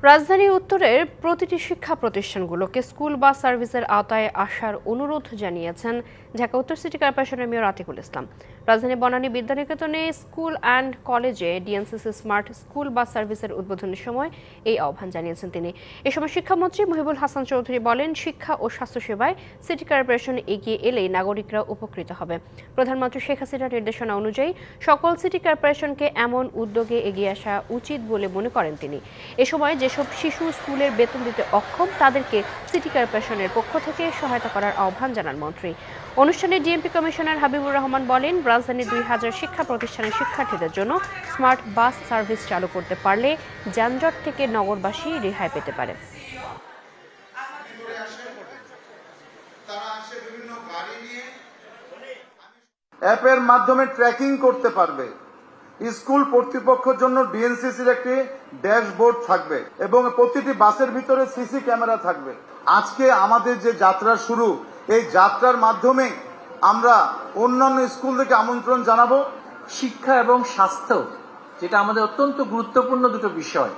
রাজধানী উত্তরের প্রতিটি শিক্ষা প্রতিষ্ঠানগুলোকে স্কুল বাস সার্ভিসের আওতায় আসার অনুরোধ জানিয়েছেন ঢাকা উত্তর সিটি কর্পোরেশনের মেয়র আতিকুল ইসলাম। রাজধানী বনানী বিদ্যানিকেতনে স্কুল অ্যান্ড কলেজে ডিএনসিসি স্মার্ট স্কুল বাস সার্ভিসের উদ্বোধনের সময় এই আহ্বান জানিয়েছেন তিনি। এ সময় শিক্ষামন্ত্রী মহিবুল হাসান চৌধুরী বলেন, শিক্ষা ও স্বাস্থ্যসেবায় সিটি কর্পোরেশন এগিয়ে এলেই নাগরিকরা উপকৃত হবে। প্রধানমন্ত্রী শেখ হাসিনার নির্দেশনা অনুযায়ী সকল সিটি কর্পোরেশনকে এমন উদ্যোগে এগিয়ে আসা উচিত বলে মনে করেন তিনি। এ সময় যেসব শিশু স্কুলের বেতন দিতে অক্ষম তাদেরকে সিটি কর্পোরেশনের পক্ষ থেকে সহায়তা করার আহ্বান জানান মন্ত্রী। অনুষ্ঠানে ডিএমপি কমিশনার হাবিবুর রহমান বলেন, রাজধানীর 2000 শিক্ষা প্রতিষ্ঠানের শিক্ষার্থীদের জন্য স্মার্ট বাস সার্ভিস চালু করতে পারলে যানজট থেকে নগরবাসী রেহাই পেতে পারে। অ্যাপের মাধ্যমে ট্র্যাকিং করতে পারবে। স্কুল কর্তৃপক্ষের জন্য ডিএনসিসির একটি ড্যাশবোর্ড থাকবে এবং প্রতিটি বাসের ভিতরে সিসি ক্যামেরা থাকবে। আজকে আমাদের যে যাত্রা শুরু, এই যাত্রার মাধ্যমে আমরা অন্যান্য স্কুল থেকে আমন্ত্রণ জানাবো। শিক্ষা এবং স্বাস্থ্য, যেটা আমাদের অত্যন্ত গুরুত্বপূর্ণ দুটো বিষয়,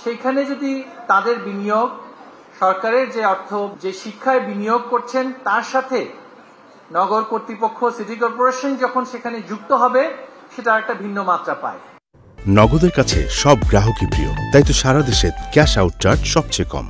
সেইখানে যদি তাদের বিনিয়োগ, সরকারের যে অর্থ যে শিক্ষায় বিনিয়োগ করছেন তার সাথে নগর কর্তৃপক্ষ, সিটি কর্পোরেশন যখন সেখানে যুক্ত হবে, সেটা একটা ভিন্ন মাত্রা পায়। নগদের কাছে সব গ্রাহকই প্রিয়, তাই তো সারা দেশে ক্যাশ আউট চার্জ সবচেয়ে কম।